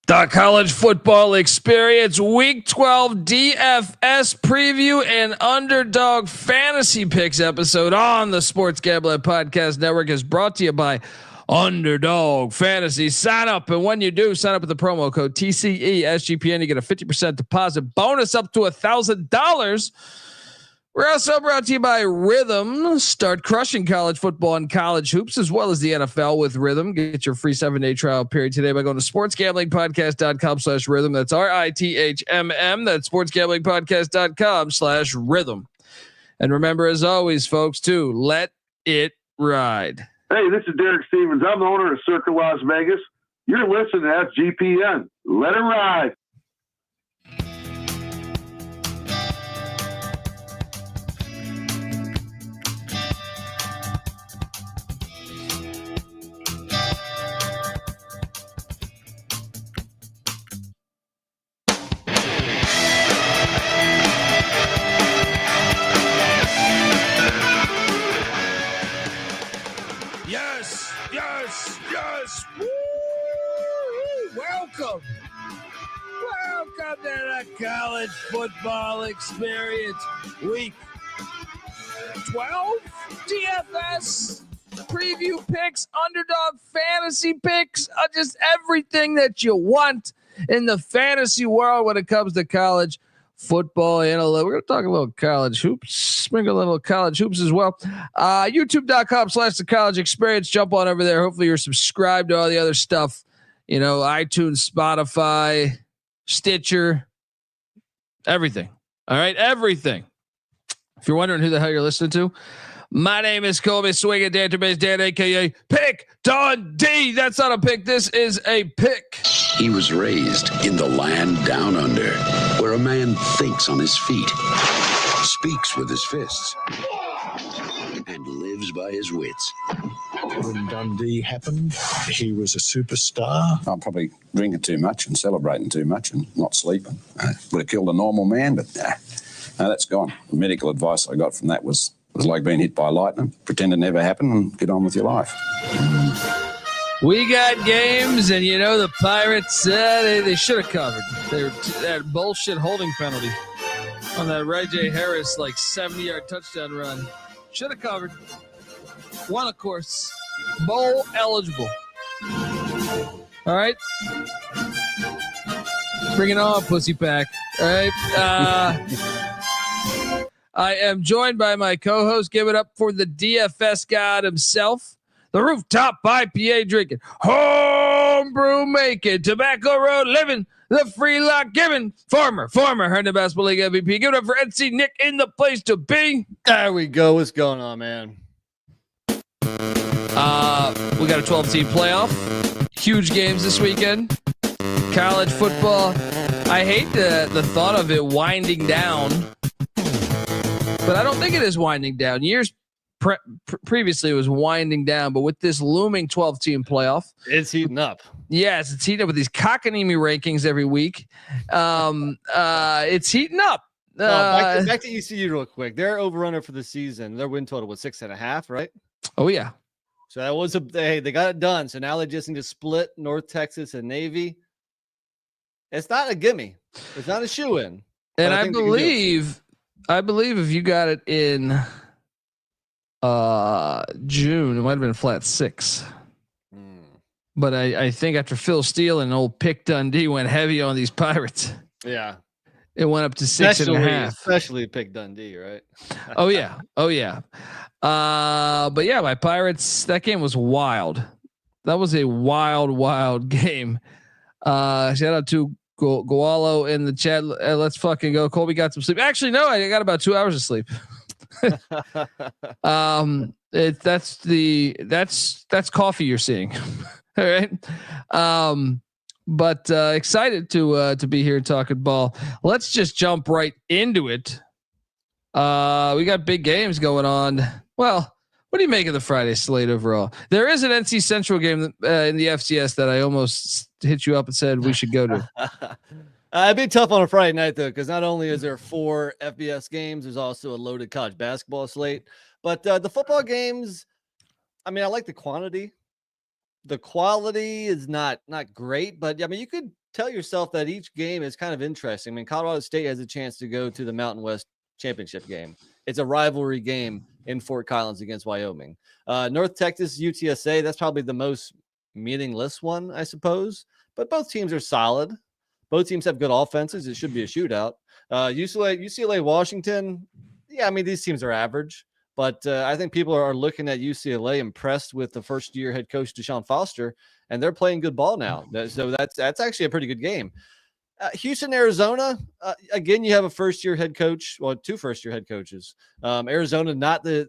The college football experience week 12 DFS preview and underdog fantasy picks episode on the Sports Gambling Podcast Network is brought to you by Underdog Fantasy. Sign up, and when you do, sign up with the promo code TCESGPN. You get a 50% deposit bonus up to $1,000. We're also brought to you by Rhythm. Start crushing college football and college hoops as well as the NFL with Rhythm. Get your free 7-day trial period today by going to sportsgamblingpodcast.com/rhythm. That's RITHMM. That's sportsgamblingpodcast.com/rhythm. And remember, as always, folks, to let it ride. Hey, this is Derek Stevens. I'm the owner of Circa Las Vegas. You're listening to SGPN. Let it ride. Yes. Woo! Welcome to the college football experience week 12 DFS preview picks, underdog fantasy picks, just everything that you want in the fantasy world when it comes to college football. And we're going to talk a little college hoops, sprinkle a little college hoops as well. YouTube.com/the college experience. Jump on over there. Hopefully you're subscribed to all the other stuff, iTunes, Spotify, Stitcher, everything. All right. Everything. If you're wondering who the hell you're listening to, my name is Colby Swinging Database Dan, aka Pick Dundee. That's not a pick. This is a pick. He was raised in the land down under, where a man thinks on his feet, speaks with his fists, and lives by his wits. When Dundee happened, he was a superstar. I'm probably drinking too much and celebrating too much and not sleeping. Would have killed a normal man, but no, that's gone. The medical advice I got from that was like being hit by lightning. Pretend it never happened and get on with your life. We got games, and the Pirates, they should have covered. That bullshit holding penalty on that Ray J. Harris 70-yard touchdown run. Should have covered. One, of course. Bowl eligible. All right. Bring it on, pussy pack. All right. I am joined by my co-host. Give it up for the DFS god himself. The rooftop IPA drinking, homebrew making, tobacco road living, the free lock giving, former Herndon Basketball League MVP. Give it up for NC Nick in the place to be. There we go. What's going on, man? We got a 12-team playoff. Huge games this weekend. College football. I hate the thought of it winding down, but I don't think it is winding down. Years previously it was winding down, but with this looming 12-team playoff, it's heating up. Yes, it's heating up with these cockanimi rankings every week. It's heating up. Back to ECU real quick. Their over-runner for the season, their win total was 6.5, right? Oh yeah. So that was they got it done. So now they just need to split North Texas and Navy. It's not a gimme. It's not a shoe-in. And I believe if you got it in June, it might have been a flat 6. But I think after Phil Steele and old Pick Dundee went heavy on these Pirates. Yeah. It went up to 6.5. Especially Pick Dundee, right? Oh yeah. But yeah, my Pirates, that game was wild. That was a wild game. Shout out to Goalo in the chat. Let's fucking go. Colby got some sleep. Actually, no, I got about 2 hours of sleep. That's coffee you're seeing. All right. But excited to be here talking ball. Let's just jump right into it. We got big games going on. Well, what do you make of the Friday slate overall? There is an NC Central game in the FCS that I almost hit you up and said we should go to. It'd be tough on a Friday night, though, because not only is there 4 FBS games, there's also a loaded college basketball slate. But the football games, I mean, I like the quantity. The quality is not great, but I mean, you could tell yourself that each game is kind of interesting. I mean, Colorado State has a chance to go to the Mountain West championship game. It's a rivalry game in Fort Collins against Wyoming. North Texas, UTSA, that's probably the most meaningless one, I suppose. But both teams are solid. Both teams have good offenses. It should be a shootout. UCLA, Washington, yeah, I mean, these teams are average. But I think people are looking at UCLA impressed with the first-year head coach Deshaun Foster, and they're playing good ball now. So that's actually a pretty good game. Houston, Arizona, again, you have a first-year head coach, well, 2 first-year head coaches. Arizona, not the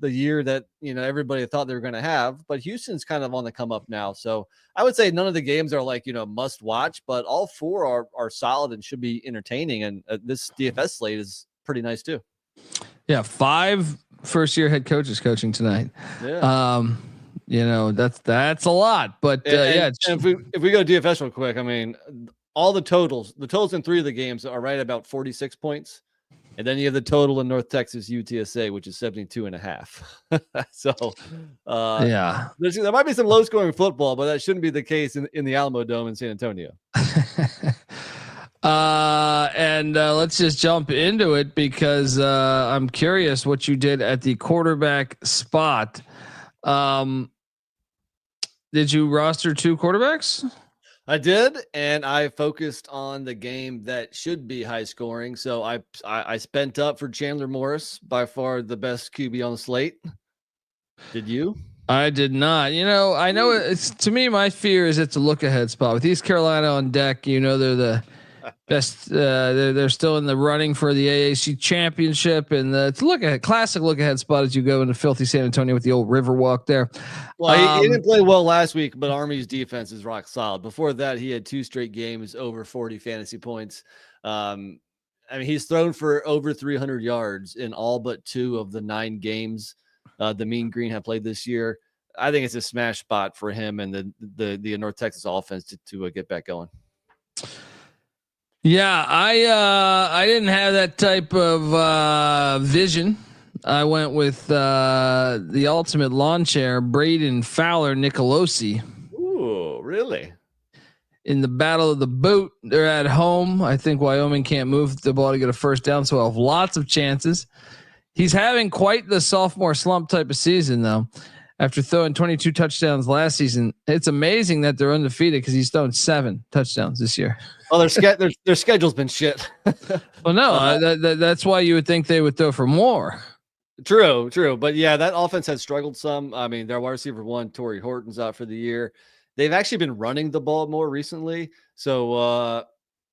year that everybody thought they were going to have, but Houston's kind of on the come up now. So I would say none of the games are like must watch, but all 4 are solid and should be entertaining. And this DFS slate is pretty nice too. Yeah, 5 first-year head coaches coaching tonight. Yeah. That's a lot, but and if we go DFS real quick, I mean, all the totals in 3 of the games are right about 46 points. And then you have the total in North Texas UTSA, which is 72.5. So there might be some low scoring football, but that shouldn't be the case in the Alamo Dome in San Antonio. And let's just jump into it because I'm curious what you did at the quarterback spot. Did you roster 2 quarterbacks? I did, and I focused on the game that should be high scoring. So I spent up for Chandler Morris, by far the best QB on the slate. Did you? I did not. I know it's, to me, my fear is it's a look ahead spot with East Carolina on deck. They're the best. They're still in the running for the AAC championship, and it's classic look ahead spot as you go into filthy San Antonio with the old Riverwalk there. Well, he didn't play well last week, but Army's defense is rock solid. Before that, he had 2 straight games over 40 fantasy points. I mean, he's thrown for over 300 yards in all but 2 of the 9 games the Mean Green have played this year. I think it's a smash spot for him and the North Texas offense to get back going. Yeah, I didn't have that type of vision. I went with the ultimate lawn chair, Braden Fowler Nicolosi. Ooh, really? In the battle of the boot, they're at home. I think Wyoming can't move the ball to get a first down, so I'll have lots of chances. He's having quite the sophomore slump type of season, though. After throwing 22 touchdowns last season, it's amazing that they're undefeated because he's thrown 7 touchdowns this year. Well, their schedule's been shit. Well, no, that's why you would think they would throw for more. True. But yeah, that offense has struggled some. I mean, their wide receiver 1, Torrey Horton's out for the year. They've actually been running the ball more recently. So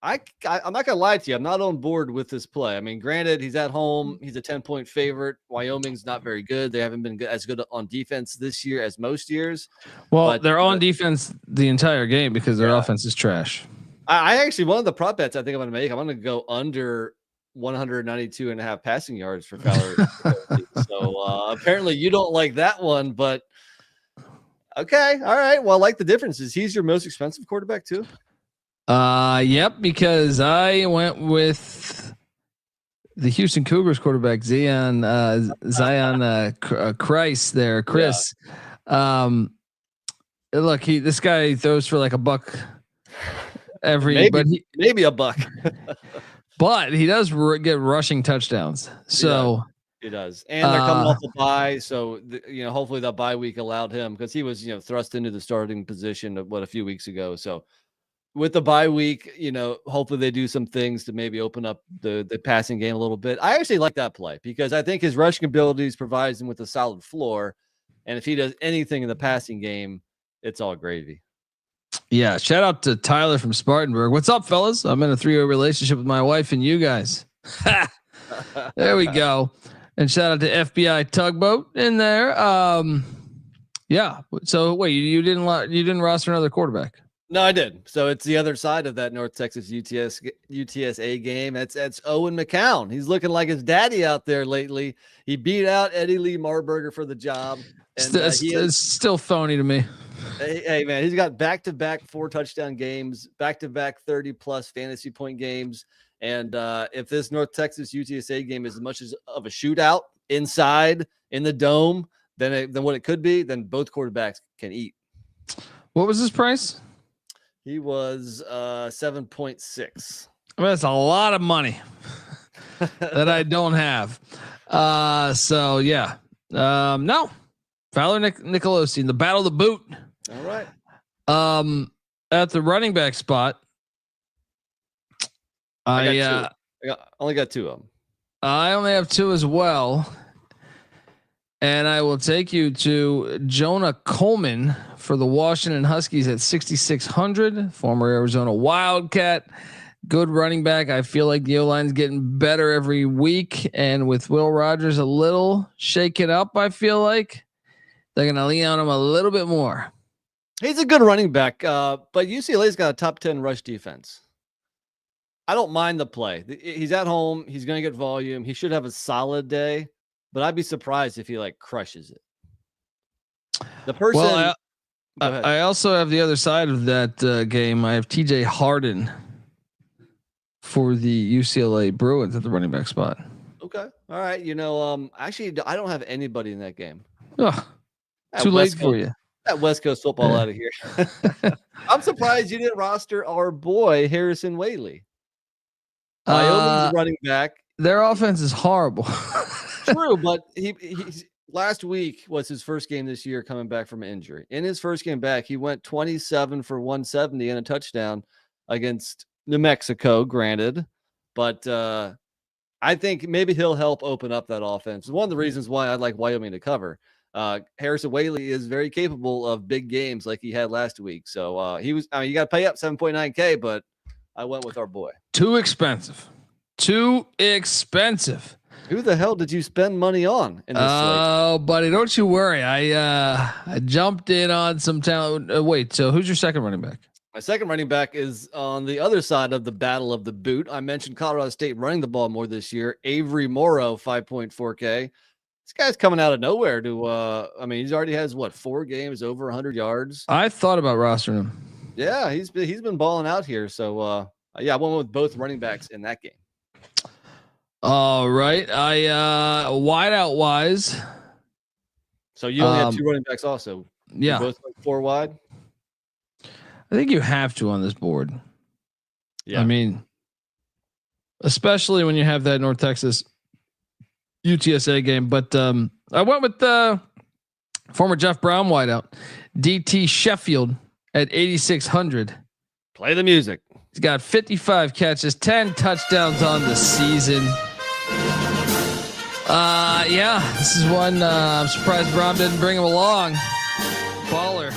I'm not gonna lie to you. I'm not on board with this play. I mean, granted, he's at home. He's a 10-point favorite. Wyoming's not very good. They haven't been as good on defense this year as most years. Well, they're on defense the entire game because their offense is trash. I actually, one of the prop bets I think I'm going to make, I'm going to go under 192.5 passing yards for Fowler. So apparently you don't like that one, but okay. All right. Well, I like the differences. He's your most expensive quarterback too. Yep, because I went with the Houston Cougars quarterback, Zion Christ there, Chris. Yeah. Look, this guy throws for like $1 maybe a buck. But he does get rushing touchdowns. So he does. And they're coming off the bye. So, hopefully that bye week allowed him because he was, thrust into the starting position a few weeks ago. So with the bye week, hopefully they do some things to maybe open up the passing game a little bit. I actually like that play because I think his rushing abilities provides him with a solid floor. And if he does anything in the passing game, it's all gravy. Yeah. Shout out to Tyler from Spartanburg. What's up, fellas? I'm in a 3-year relationship with my wife and you guys. There we go. And shout out to FBI Tugboat in there. Yeah. So wait, you didn't roster another quarterback? No, I did. So it's the other side of that North Texas UTSA game. That's Owen McCown. He's looking like his daddy out there lately. He beat out Eddie Lee Marburger for the job. And it's still phony to me. Hey, man, he's got back-to-back 4 touchdown games, back-to-back 30-plus fantasy point games. And if this North Texas UTSA game is as much of a shootout inside in the dome than what it could be, then both quarterbacks can eat. What was his price? He was 7.6. I mean, that's a lot of money that I don't have. So yeah. No. Fowler Nicolosi in the battle of the boot. All right. At the running back spot, I only got two of them. I only have two as well. And I will take you to Jonah Coleman for the Washington Huskies at 6,600, former Arizona Wildcat. Good running back. I feel like the O-line's getting better every week. And with Will Rogers a little shaken up, I feel like they're going to lean on him a little bit more. He's a good running back, but UCLA's got a top 10 rush defense. I don't mind the play. He's at home. He's going to get volume. He should have a solid day, but I'd be surprised if he like crushes it. The person. Well, I also have the other side of that game. I have TJ Harden for the UCLA Bruins at the running back spot. Okay. All right. Actually, I don't have anybody in that game. Oh, too late for you. That West Coast football out of here. I'm surprised you didn't roster our boy Harrison Whaley. Wyoming's running back. Their offense is horrible. True, but he's last week was his first game this year coming back from an injury. In his first game back, he went 27 for 170 and a touchdown against New Mexico, granted. But I think maybe he'll help open up that offense. One of the reasons why I'd like Wyoming to cover. Harrison Whaley is very capable of big games like he had last week. So you got to pay up 7.9K, but I went with our boy. Too expensive. Who the hell did you spend money on? Oh, buddy, don't you worry. I jumped in on some talent. Wait, so who's your second running back? My second running back is on the other side of the battle of the boot. I mentioned Colorado State running the ball more this year. Avery Morrow, 5.4K. This guy's coming out of nowhere to, he's already has 4 games over 100 yards. I thought about rostering him. Yeah, he's been balling out here. So, I went with both running backs in that game. All right. Wide out wise. So you only have 2 running backs also. Yeah. Both 4 wide. I think you have to on this board. Yeah. I mean, especially when you have that North Texas UTSA game, but I went with the former Jeff Brown wideout, DT Sheffield at 8,600. Play the music. He's got 55 catches, 10 touchdowns on the season. This is one I'm surprised Brown didn't bring him along. Baller.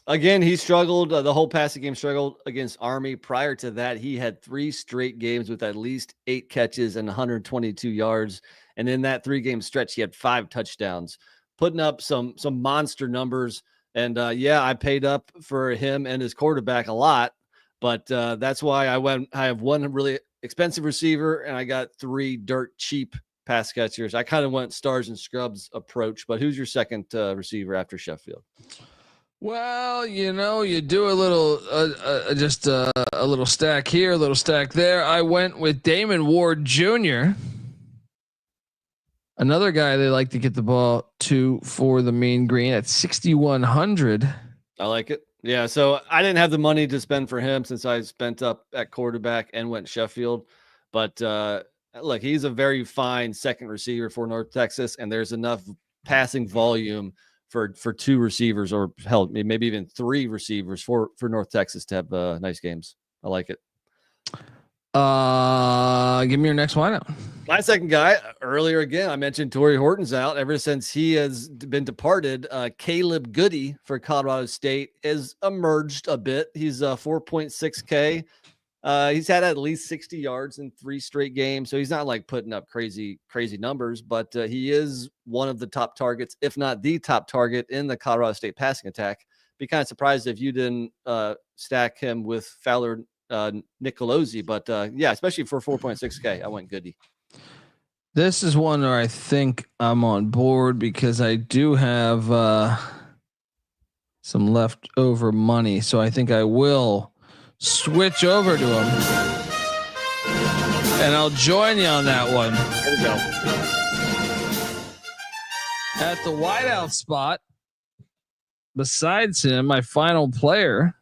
Again, he struggled. The whole passing game struggled against Army. Prior to that, he had 3 straight games with at least 8 catches and 122 yards. And in that 3-game stretch, he had 5 touchdowns, putting up some monster numbers. And I paid up for him and his quarterback a lot. But that's why I have one really expensive receiver, and I got 3 dirt cheap pass catchers. I kind of went stars and scrubs approach. But who's your second receiver after Sheffield? Well, you do a little, just a little stack here, a little stack there. I went with Damon Ward Jr., another guy they like to get the ball to for the Mean Green at 6,100. I like it. Yeah. So I didn't have the money to spend for him since I spent up at quarterback and went Sheffield. But look, he's a very fine second receiver for North Texas, and there's enough passing volume for 2 receivers, or hell, maybe even 3 receivers for North Texas to have nice games. I like it. Give me your next wideout. My second guy, earlier again, I mentioned Torrey Horton's out. Ever since he has been departed, Caleb Goody for Colorado State has emerged a bit. He's 4.6K. He's had at least 60 yards in 3 straight games, so he's not like putting up crazy numbers, but he is one of the top targets, if not the top target in the Colorado State passing attack. Be kind of surprised if you didn't stack him with Fowler Nicolosi, but especially for 4.6K, I went Goody. This is one where I think I'm on board because I do have some leftover money, so I think I will switch over to him, and I'll join you on that one. There we go. At the wideout spot, besides him, my final player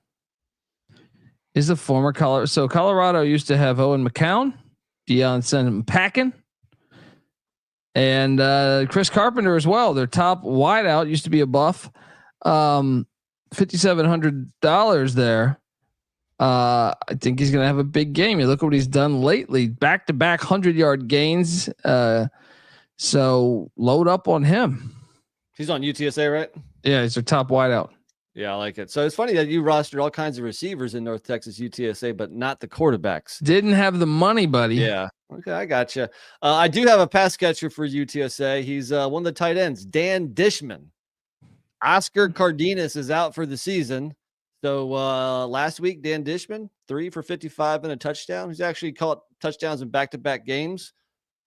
is the former Colorado. So Colorado used to have Owen McCown, Deion Packin, and Chris Carpenter as well. Their top wideout used to be a Buff. $5,700 there. I think he's going to have a big game. You look at what he's done lately, back-to-back 100-yard gains. So load up on him. He's on UTSA, right? Yeah, he's their top wideout. Yeah, I like it. So it's funny that you rostered all kinds of receivers in North Texas UTSA, but not the quarterbacks. Didn't have the money, buddy. Yeah. Okay, I got you. I do have a pass catcher for UTSA. He's one of the tight ends, Dan Dishman. Oscar Cardenas is out for the season. So last week, Dan Dishman, 3 for 55 and a touchdown. He's actually caught touchdowns in back-to-back games.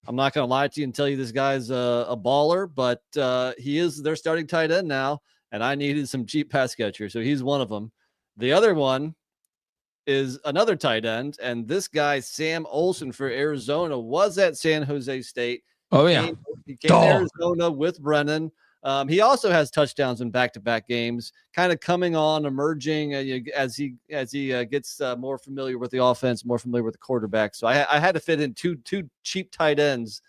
I'm not going to lie to you and tell you this guy's a baller, but he is their starting tight end now, and I needed some cheap pass catcher, so he's one of them. The other one is another tight end, and this guy, Sam Olsen for Arizona, was at San Jose State. Oh, yeah. He came to Arizona with Brennan. He also has touchdowns in back-to-back games, kind of coming on, emerging as he gets more familiar with the offense, more familiar with the quarterback. So I had to fit in two cheap tight ends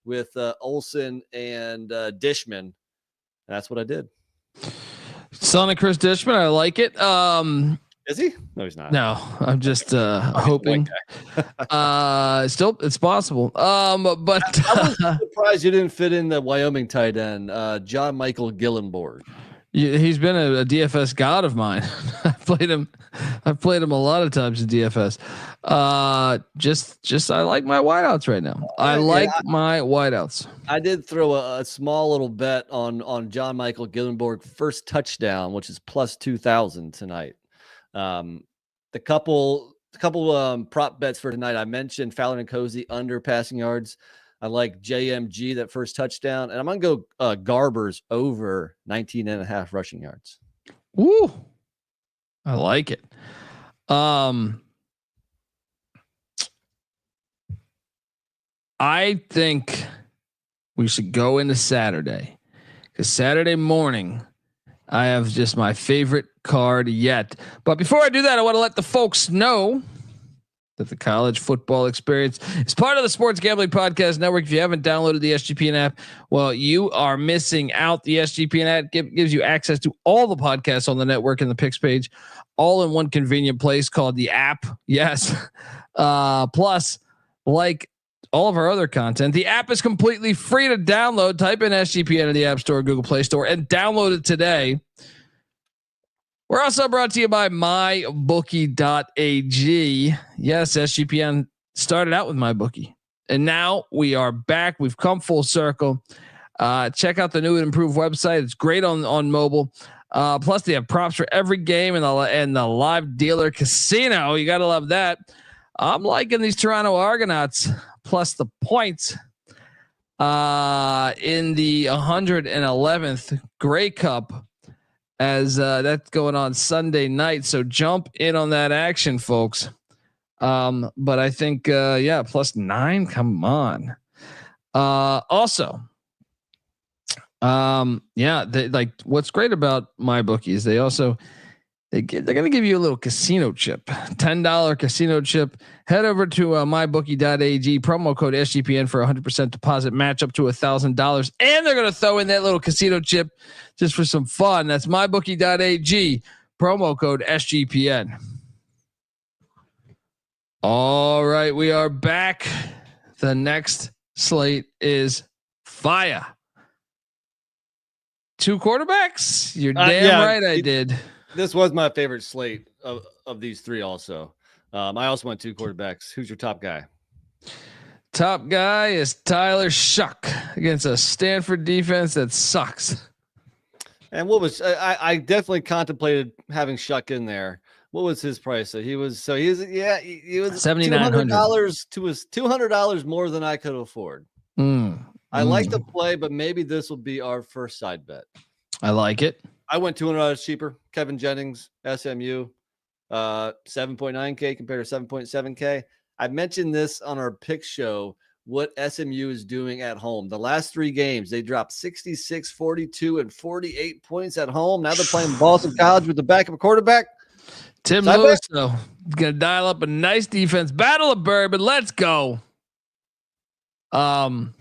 with Olsen and Dishman. And that's what I did. Son of Chris Dishman, I like it. Is he? No, he's not. No, I'm just hoping. Still, it's possible. But I was surprised you didn't fit in the Wyoming tight end, John Michael Gillenborg. He's been a DFS god of mine. I've played him a lot of times in DFS. Just I like my wideouts right now. I like my wideouts. I did throw a small little bet on John Michael Gillenborg first touchdown, which is plus 2,000 tonight. The couple prop bets for tonight. I mentioned Fowler and Cozy under passing yards. I like JMG, that first touchdown, and I'm going to go Garbers over 19.5 rushing yards. Woo. I like it. I think we should go into Saturday, because Saturday morning I have just my favorite card yet. But before I do that, I want to let the folks know that the College Football Experience is part of the Sports Gambling Podcast Network. If you haven't downloaded the SGPN app, well, you are missing out. The SGPN app gives you access to all the podcasts on the network and the picks page, all in one convenient place called the app. Yes. Plus, like all of our other content, the app is completely free to download. Type in SGPN in the App Store, Google Play Store, and download it today. We're also brought to you by mybookie.ag. Yes, SGPN started out with MyBookie, and now we are back. We've come full circle. Check out the new and improved website. It's great on mobile. Plus, they have props for every game and the live dealer casino. You got to love that. I'm liking these Toronto Argonauts plus the points in the 111th Grey Cup, as that's going on Sunday night. So jump in on that action, folks. But I think, +9, come on. Also, what's great about MyBookie is they're going to give you a little casino chip, $10 casino chip. Head over to mybookie.ag, promo code SGPN for 100% deposit match up to $1,000. And they're going to throw in that little casino chip just for some fun. That's mybookie.ag, promo code SGPN. All right, we are back. The next slate is fire. 2 quarterbacks? You're damn right I did. This was my favorite slate of these 3 also. I also went 2 quarterbacks. Who's your top guy? Top guy is Tyler Shuck against a Stanford defense that sucks. And what was I definitely contemplated having Shuck in there. What was his price? He was $7,900 to his $200 more than I could afford. I like the play, but maybe this will be our first side bet. I like it. I went $200 cheaper. Kevin Jennings, SMU, 7.9K compared to 7.7K. I mentioned this on our pick show what SMU is doing at home. The last 3 games, they dropped 66, 42, and 48 points at home. Now they're playing Boston College with the backup quarterback. Tim Lewis, though, is going to dial up a nice defense. Battle of Bourbon. Let's go. My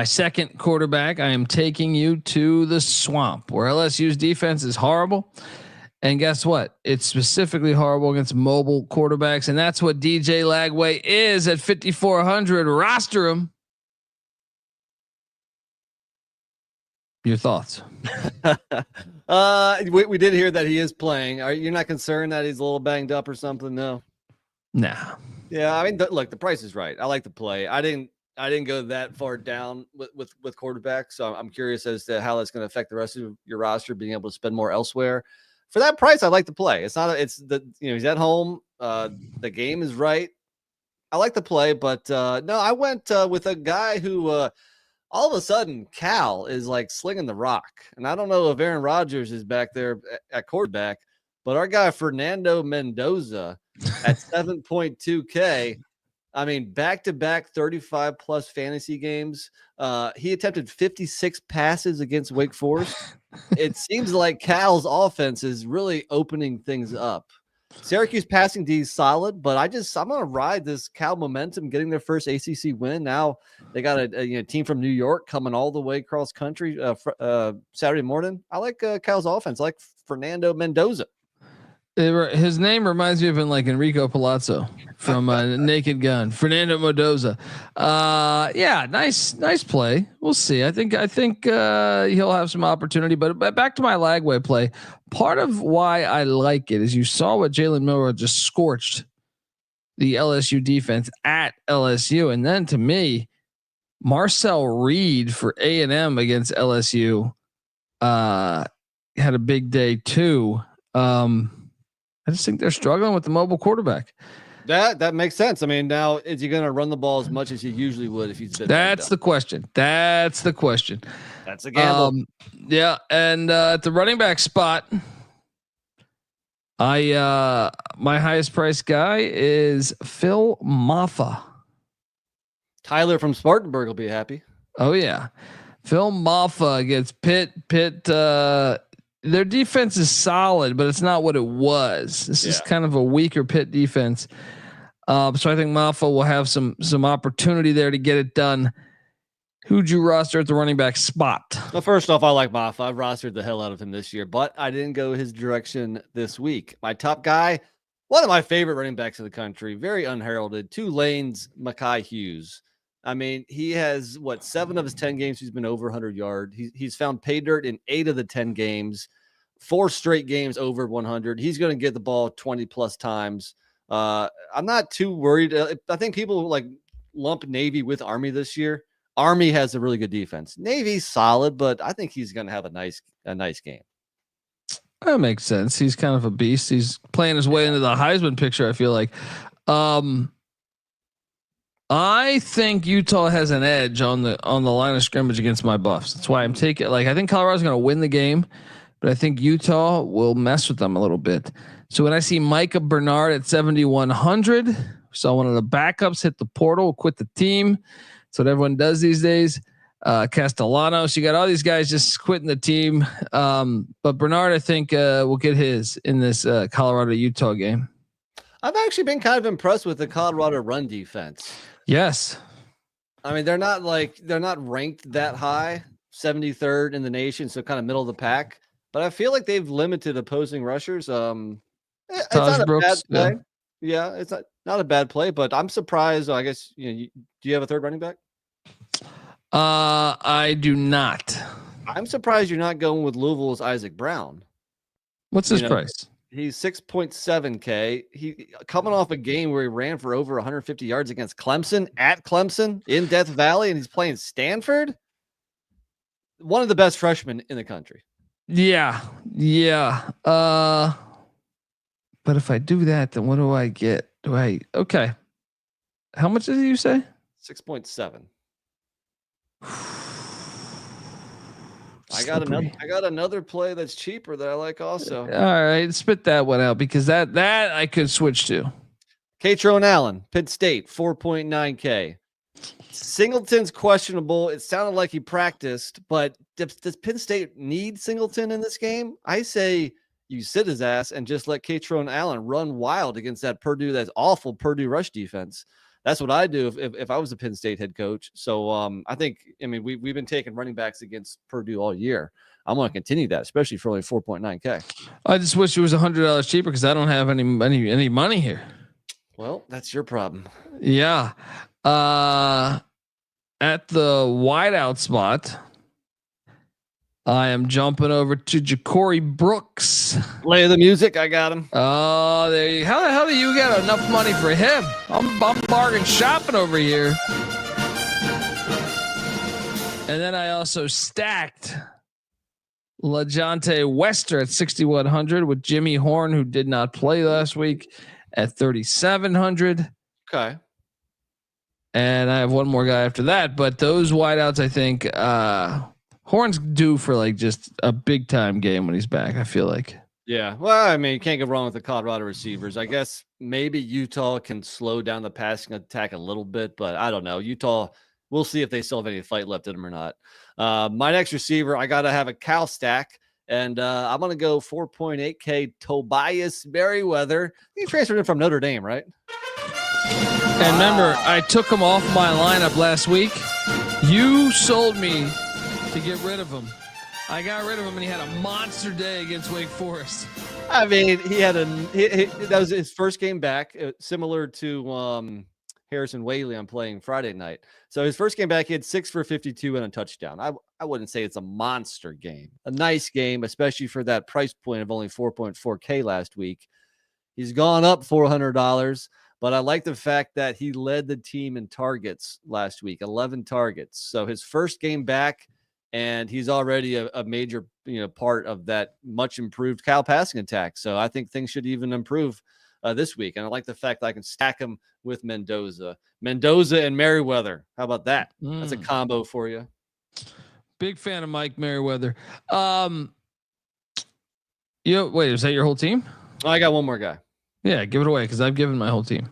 second quarterback, I am taking you to the swamp where LSU's defense is horrible. And guess what? It's specifically horrible against mobile quarterbacks. And that's what DJ Lagway is at 5,400. Roster him. Your thoughts? We did hear that he is playing. You're not concerned that he's a little banged up or something? No. Nah. Yeah, I mean, look, the price is right. I like the play. I didn't go that far down with quarterbacks, so I'm curious as to how that's going to affect the rest of your roster, being able to spend more elsewhere. For that price, I like the play. He's at home. The game is right. I like the play, but no, I went with a guy who all of a sudden Cal is like slinging the rock, and I don't know if Aaron Rodgers is back there at quarterback, but our guy Fernando Mendoza at 7.2K. I mean, back-to-back 35-plus fantasy games. He attempted 56 passes against Wake Forest. It seems like Cal's offense is really opening things up. Syracuse passing D is solid, but I'm going to ride this Cal momentum, getting their first ACC win. Now they got a team from New York coming all the way across country Saturday morning. I like Cal's offense. I like Fernando Mendoza. His name reminds me of Enrico Palazzo from Naked Gun. Fernando Mendoza. Yeah, nice play. We'll see. I think he'll have some opportunity. But back to my Lagway play. Part of why I like it is you saw what Jalen Milroe just scorched the LSU defense at LSU, and then to me, Marcel Reed for A&M against LSU had a big day too. I just think they're struggling with the mobile quarterback. That makes sense. I mean, now is he going to run the ball as much as he usually would if he's been? That's the question. That's the a gamble. Yeah, and at the running back spot, my highest priced guy is Phil Maffa. Tyler from Spartanburg will be happy. Oh yeah, Phil Maffa against Pitt. Their defense is solid, but it's not what it was. This is kind of a weaker Pitt defense. So I think Maffa will have some opportunity there to get it done. Who'd you roster at the running back spot? Well, first off, I like Maffa. I've rostered the hell out of him this year, but I didn't go his direction this week. My top guy, one of my favorite running backs in the country, very unheralded, Tulane's Mekhi Hughes. I mean, he has 7 of his 10 games he's been over 100 yards. He's found pay dirt in 8 of the 10 games, 4 straight games over 100. He's going to get the ball 20 plus times. I'm not too worried. I think people lump Navy with Army this year. Army has a really good defense. Navy's solid, but I think he's going to have a nice game. That makes sense. He's kind of a beast. He's playing his way into the Heisman picture, I feel like. I think Utah has an edge on the line of scrimmage against my Buffs. That's why I'm taking I think Colorado's going to win the game, but I think Utah will mess with them a little bit. So when I see Micah Bernard at 7,100, saw one of the backups hit the portal, quit the team. That's what everyone does these days. Castellanos, you got all these guys just quitting the team. But Bernard, I think, will get his in this Colorado Utah game. I've actually been kind of impressed with the Colorado run defense. Yes. I mean, they're not ranked that high, 73rd in the nation, so kind of middle of the pack. But I feel like they've limited opposing rushers. It's not a bad play. Yeah, it's not a bad play, but I'm surprised. I guess do you have a third running back? I do not. I'm surprised you're not going with Louisville's Isaac Brown. What's his price? He's 6.7K. He coming off a game where he ran for over 150 yards against Clemson at Clemson in Death Valley, and he's playing Stanford. One of the best freshmen in the country. Yeah. But if I do that, then what do I get? Okay. How much did you say? 6.7. I got another play that's cheaper that I like also. All right, spit that one out because that I could switch to. Katron Allen, Pitt State, 4.9K. Singleton's questionable. It sounded like he practiced, but does Penn State need Singleton in this game? I say you sit his ass and just let Katron Allen run wild against that awful Purdue rush defense. That's what I do if I was a Penn State head coach. So we've been taking running backs against Purdue all year. I'm going to continue that, especially for only 4.9K. I just wish it was $100 cheaper because I don't have any money here. Well, that's your problem. Yeah. At the wideout spot, I am jumping over to Ja'Cory Brooks. Play the music. I got him. Oh, there you. How the hell do you get enough money for him? I'm bargain shopping over here. And then I also stacked LaJohntay Wester at 6,100 with Jimmy Horn, who did not play last week, at 3,700. Okay. And I have one more guy after that, but those wideouts, I think, Horn's due for like just a big time game when he's back. I feel like. Yeah. Well, I mean, you can't go wrong with the Colorado receivers. I guess maybe Utah can slow down the passing attack a little bit, but I don't know. Utah, we'll see if they still have any fight left in them or not. My next receiver, I got to have a Cal stack, and I'm going to go 4.8K Tobias Merriweather. He transferred in from Notre Dame, right? And remember, I took him off my lineup last week. You sold me to get rid of him. I got rid of him, and he had a monster day against Wake Forest. I mean, he had that was his first game back, similar to Harrison Whaley I'm playing Friday night. So his first game back, he had 6 for 52 and a touchdown. I wouldn't say it's a monster game. A nice game, especially for that price point of only 4.4K last week. He's gone up $400. But I like the fact that he led the team in targets last week, 11 targets. So his first game back, and he's already a major part of that much improved Cal passing attack. So I think things should even improve this week. And I like the fact that I can stack him with Mendoza and Merriweather. How about that? That's a combo for you. Big fan of Mike Merriweather. Wait, is that your whole team? Oh, I got one more guy. Yeah, give it away because I've given my whole team.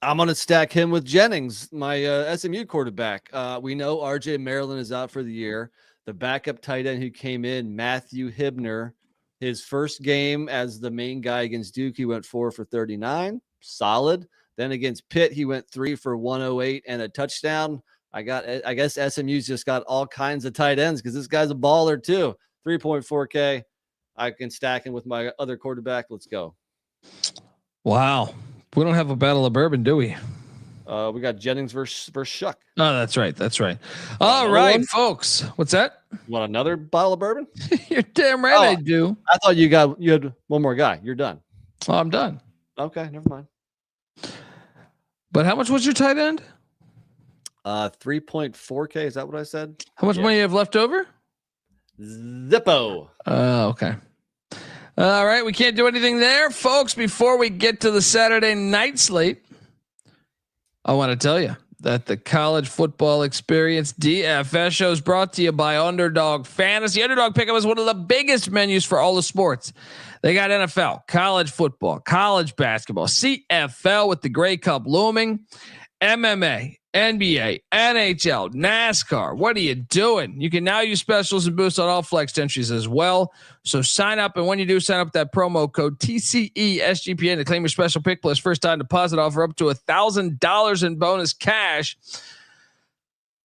I'm going to stack him with Jennings, my SMU quarterback. We know RJ Maryland is out for the year. The backup tight end who came in, Matthew Hibner, his first game as the main guy against Duke, he went 4 for 39. Solid. Then against Pitt, he went 3 for 108 and a touchdown. I guess SMU's just got all kinds of tight ends because this guy's a baller too. 3.4K. I can stack him with my other quarterback. Let's go. Wow. We don't have a battle of bourbon, do we? We got Jennings versus Shuck. Oh, that's right. That's right. All right, folks. What's that? You want another bottle of bourbon? You're damn right I do. I thought you had one more guy. You're done. Oh, I'm done. Okay, never mind. But how much was your tight end? 3.4K. Is that what I said? How much money you have left over? Zippo. Oh, okay. All right, we can't do anything there, folks. Before we get to the Saturday night slate, I want to tell you that the College Football Experience DFS show is brought to you by Underdog Fantasy. Underdog Pickup is one of the biggest menus for all the sports. They got NFL, college football, college basketball, CFL with the Grey Cup looming, MMA, NBA, NHL, NASCAR. What are you doing? You can now use specials and boosts on all flex entries as well. So sign up, and when you do sign up, that promo code TCESGPN to claim your special pick plus first time deposit offer up to $1,000 in bonus cash.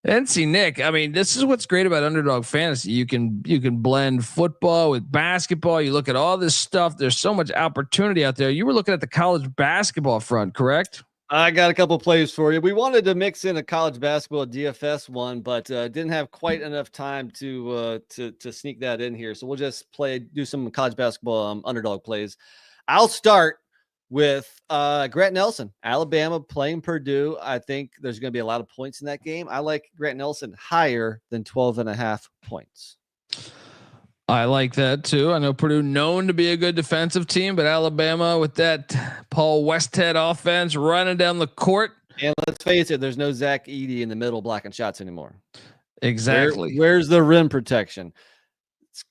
NC Nick, I mean, this is what's great about Underdog Fantasy. You can blend football with basketball. You look at all this stuff. There's so much opportunity out there. You were looking at the college basketball front, correct? I got a couple plays for you. We wanted to mix in a college basketball DFS one, but didn't have quite enough time to sneak that in here. So we'll just do some college basketball underdog plays. I'll start with Grant Nelson, Alabama playing Purdue. I think there's going to be a lot of points in that game. I like Grant Nelson higher than 12.5 points. I like that too. I know Purdue known to be a good defensive team, but Alabama with that Paul Westhead offense running down the court. And let's face it, there's no Zach Edey in the middle blocking shots anymore. Exactly. Where's the rim protection?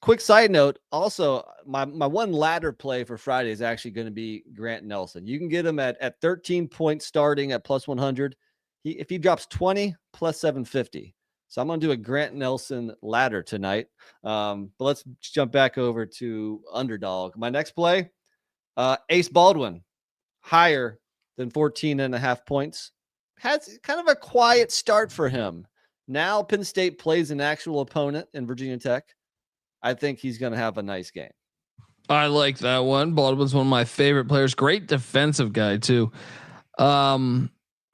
Quick side note. Also, my one ladder play for Friday is actually going to be Grant Nelson. You can get him at 13 points starting at plus 100. If he drops 20 plus 750. So I'm going to do a Grant Nelson ladder tonight. But let's jump back over to Underdog. My next play, Ace Baldwin, higher than 14.5 points. Has kind of a quiet start for him. Now Penn State plays an actual opponent in Virginia Tech. I think he's going to have a nice game. I like that one. Baldwin's one of my favorite players. Great defensive guy too. I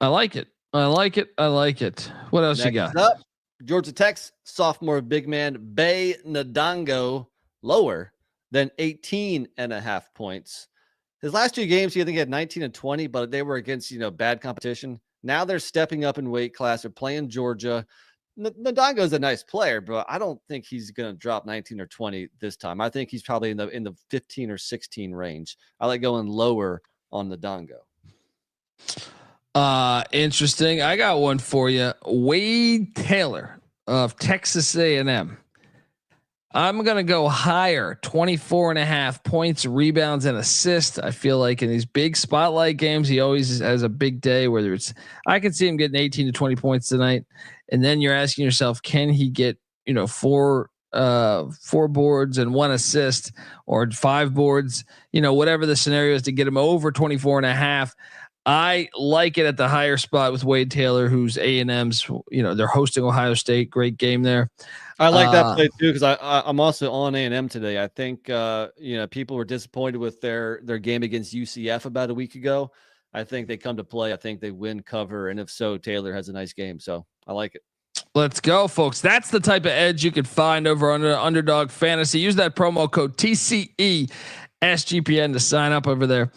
like it. I like it. I like it. What else Next you got? Up, Georgia Tech's sophomore big man Bay Ndongo, lower than 18.5 points. His last 2 games, I think he had 19 and 20, but they were against, bad competition. Now they're stepping up in weight class. They're playing Georgia. Ndongo is a nice player, but I don't think he's going to drop 19 or 20 this time. I think he's probably in the 15 or 16 range. I like going lower on Ndongo. Interesting. I got one for you. Wade Taylor of Texas A&M. I'm going to go higher, 24.5 points, rebounds, and assists. I feel like in these big spotlight games, he always has a big day, I can see him getting 18 to 20 points tonight. And then you're asking yourself, can he get, 4 boards and 1 assist, or 5 boards, whatever the scenario is, to get him over 24.5. I like it at the higher spot with Wade Taylor, who's A&M's, they're hosting Ohio State. Great game there. I like that play too, because I'm also on A&M today. I think, people were disappointed with their game against UCF about a week ago. I think they come to play. I think they win, cover. And if so, Taylor has a nice game. So I like it. Let's go, folks. That's the type of edge you could find over on Underdog Fantasy. Use that promo code TCE SGPN to sign up over there.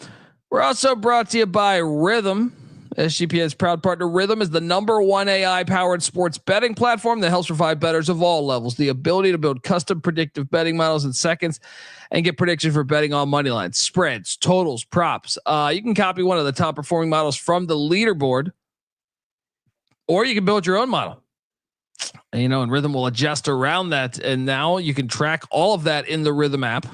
We're also brought to you by Rhythm. SGPN's proud partner. Rhythm is the #1 AI-powered sports betting platform that helps provide bettors of all levels the ability to build custom predictive betting models in seconds and get predictions for betting on money lines, spreads, totals, props. You can copy one of the top performing models from the leaderboard, or you can build your own model. And Rhythm will adjust around that. And now you can track all of that in the Rhythm app.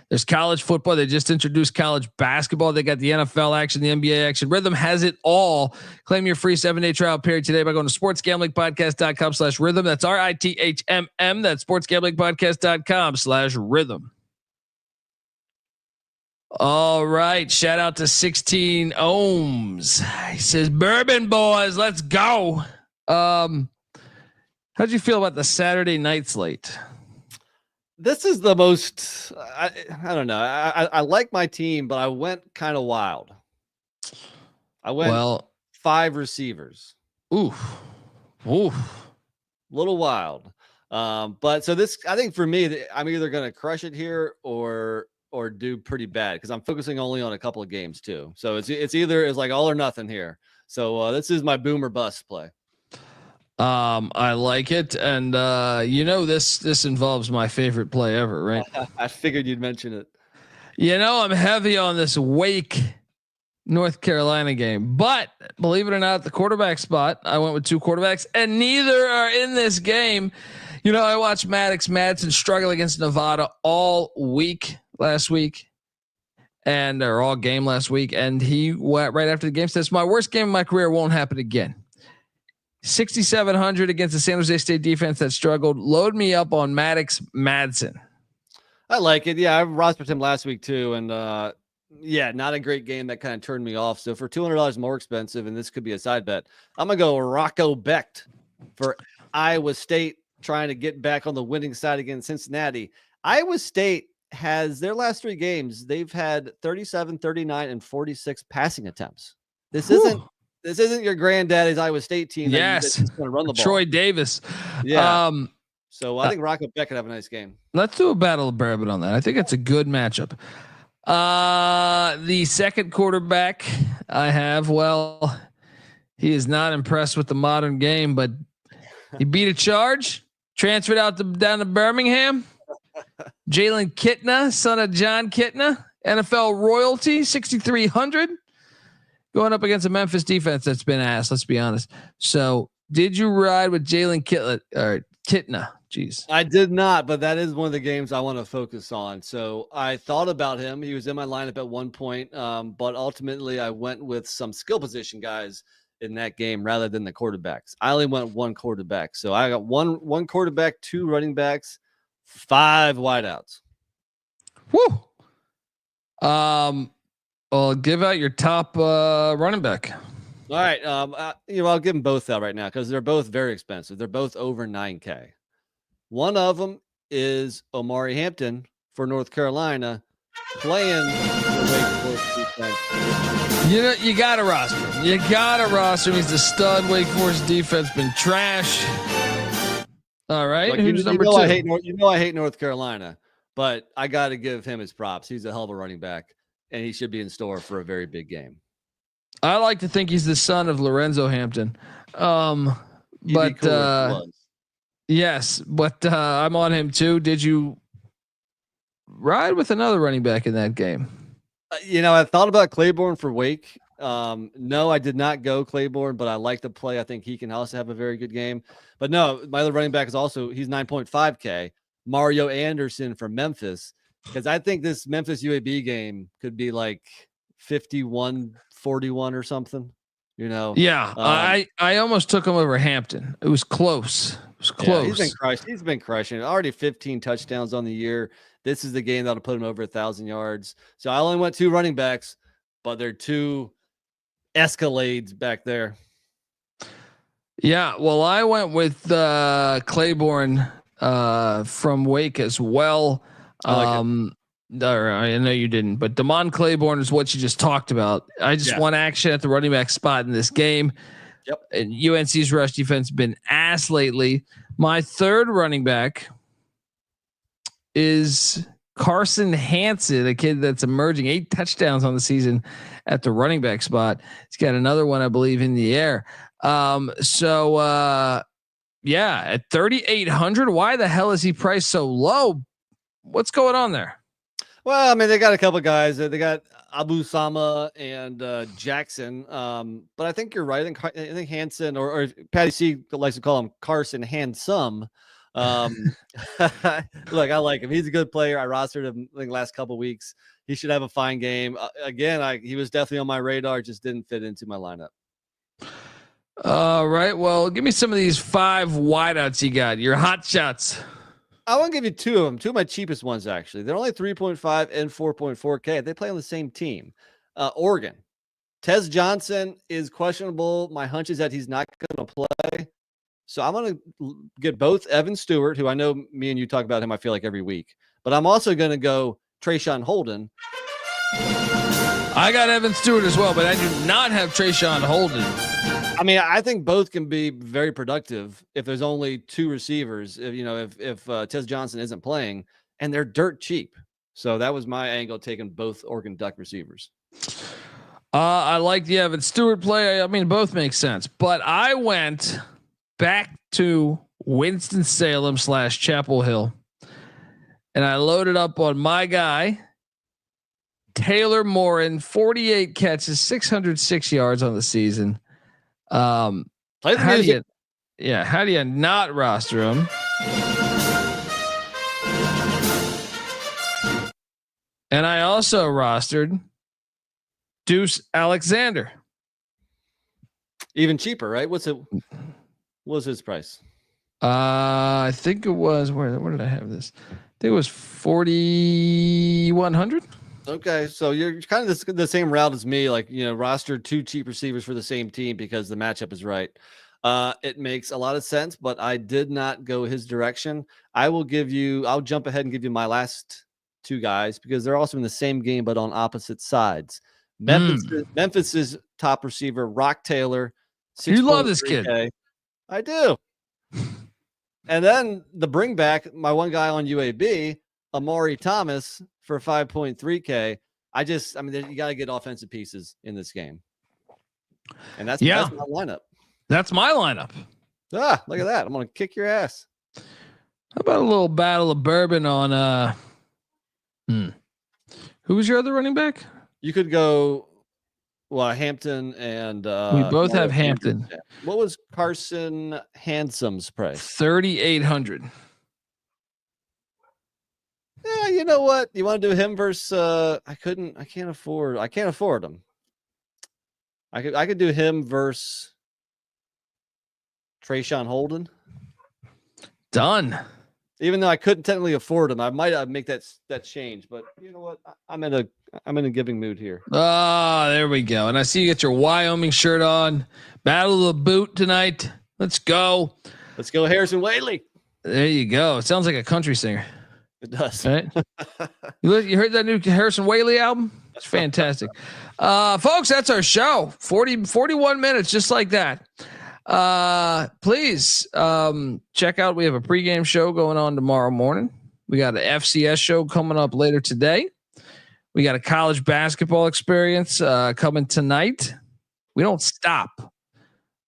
There's college football. They just introduced college basketball. They got the NFL action, the NBA action. Rhythm has it all. Claim your free 7-day trial period today by going to sportsgamblingpodcast.com/rhythm. That's RITHMM. That's sportsgamblingpodcast.com/rhythm. All right. Shout out to 16 Ohms. He says, Bourbon boys, let's go. How'd you feel about the Saturday night slate? This is the most, I don't know. I like my team, but I went kind of wild. I went 5 receivers. Oof. Little wild. But so this, I think for me, I'm either going to crush it here or do pretty bad, because I'm focusing only on a couple of games too. So it's either like all or nothing here. So this is my boom or bust play. I like it. And this involves my favorite play ever, right? I figured you'd mention it. I'm heavy on this Wake North Carolina game, but believe it or not, the quarterback spot, I went with 2 quarterbacks and neither are in this game. I watched Madison struggle against Nevada all week last week or all game last week. And he went right after the game, says, my worst game of my career won't happen again. 6,700 against the San Jose State defense that struggled. Load me up on Madsen. I like it. Yeah, I rostered him last week too, and not a great game. That kind of turned me off. So for $200 more expensive, and this could be a side bet, I'm gonna go Rocco Becht for Iowa State, trying to get back on the winning side against Cincinnati. Iowa State has their last 3 games. They've had 37, 39, and 46 passing attempts. This isn't your granddaddy's Iowa State team. Yes, that's going to run the ball. Troy Davis. Yeah. So I think Rocco Becht could have a nice game. Let's do a battle of bourbon on that. I think it's a good matchup. The second quarterback I have, he is not impressed with the modern game, but he beat a charge, transferred down to Birmingham. Jalen Kitna, son of John Kitna, NFL royalty, 6,300. Going up against a Memphis defense that's been ass. Let's be honest. So, did you ride with Jalen Kitna? Jeez, I did not, but that is one of the games I want to focus on. So, I thought about him. He was in my lineup at one point, but ultimately, I went with some skill position guys in that game rather than the quarterbacks. I only went one quarterback. So I got one quarterback, 2 running backs, 5 wideouts. Woo. Well, give out your top running back. All right. I'll give them both out right now because they're both very expensive. They're both over $9K. One of them is Omari Hampton for North Carolina playing the Wake Forest defense. You gotta roster him. You gotta roster him. He's the stud. Wake Forest defense been trash. All right. Look, Who's number 2? I hate North Carolina, but I got to give him his props. He's a hell of a running back, and he should be in store for a very big game. I like to think he's the son of Lorenzo Hampton. Yes, but I'm on him too. Did you ride with another running back in that game? I thought about Claiborne for Wake. No, I did not go Claiborne, but I like the play. I think he can also have a very good game. But no, my other running back is he's 9.5K. Mario Anderson from Memphis, because I think this Memphis UAB game could be like 51-41 or something. Yeah, I almost took him over Hampton. It was close. Yeah, he's been crushing. Already 15 touchdowns on the year. This is the game that'll put him over 1,000 yards. So I only went 2 running backs, but they're 2 escalades back there. Yeah, well, I went with Claiborne from Wake as well. I know you didn't, but Damon Claiborne is what you just talked about. I just want action at the running back spot in this game. Yep. And UNC's rush defense has been ass lately. My third running back is Carson Hansen, a kid that's emerging, 8 touchdowns on the season at the running back spot. He's got another one, I believe, in the air. At 3,800, why the hell is he priced so low? What's going on there? Well, I mean, they got a couple of guys. They got Abu Sama and Jackson. But I think you're right. I think Hansen or Patty C likes to call him Carson Handsome. Look, I like him. He's a good player. I rostered him the last couple of weeks. He should have a fine game. He was definitely on my radar. Just didn't fit into my lineup. All right. Well, give me some of these 5 wideouts you got. Your hot shots. I want to give you 2 of them. 2 of my cheapest ones, actually. They're only 3.5 and 4.4K. They play on the same team. Oregon. Tez Johnson is questionable. My hunch is that he's not going to play. So I'm going to get both Evan Stewart, who I know me and you talk about him, I feel like every week. But I'm also going to go Trayshawn Holden. I got Evan Stewart as well, but I do not have Trayshawn Holden. I mean, I think both can be very productive if there's only 2 receivers. If Tez Johnson isn't playing, and they're dirt cheap. So that was my angle, taking both Oregon Duck receivers. I like the Evan Stewart play. I mean, both make sense, but I went back to Winston-Salem / Chapel Hill, and I loaded up on my guy, Taylor Morin, 48 catches, 606 yards on the season. How do you not roster him? And I also rostered Deuce Alexander. Even cheaper, right? What's his price? I think it was where did I have this? I think it was 4,100. Okay, so you're kind of the same route as me, roster 2 cheap receivers for the same team because the matchup is right. It makes a lot of sense, but I did not go his direction. I'll jump ahead and give you my last 2 guys because they're also in the same game, but on opposite sides. Memphis's top receiver, Rock Taylor. You love this kid. I do. And then the bring back, my one guy on UAB, Amari Thomas for 5.3K. You got to get offensive pieces in this game. And that's my lineup. That's my lineup. Look at that. I'm going to kick your ass. How about a little battle of bourbon on who was your other running back? You could go Hampton and we both have Hampton. What was Carson Handsome's price? 3,800. Yeah, you know what? You want to do him versus I can't afford him. I could do him versus Trayshawn Holden. Done. Even though I couldn't technically afford him, I might make that change. But you know what? I'm in a giving mood here. Ah, there we go. And I see you got your Wyoming shirt on. Battle of the Boot tonight. Let's go. Let's go, Harrison Whaley. There you go. It sounds like a country singer. It does. Right? You heard that new Harrison Whaley album? It's fantastic. Folks, that's our show. 41 minutes, just like that. Please check out, we have a pregame show going on tomorrow morning. We got an FCS show coming up later today. We got a college basketball experience coming tonight. We don't stop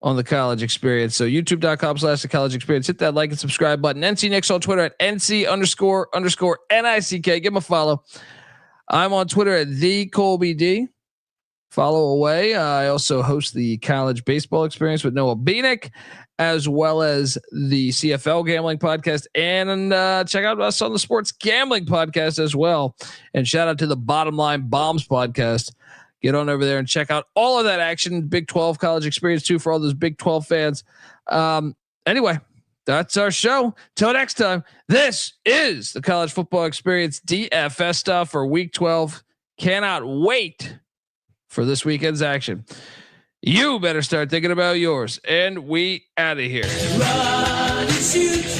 on the college experience. So youtube.com/the college experience. Hit that like and subscribe button. NC Nick's on Twitter at NC__NICK. Give him a follow. I'm on Twitter at the Colby D. Follow away. I also host the college baseball experience with Noah Beanick, as well as the CFL gambling podcast, and check out us on the sports gambling podcast as well. And shout out to the Bottom Line Bombs podcast. Get on over there and check out all of that action. Big 12 college experience too for all those Big 12 fans. Anyway, that's our show. Till next time, this is the college football experience DFS stuff for week 12. Cannot wait for this weekend's action. You better start thinking about yours. And we out of here. Run, shoot.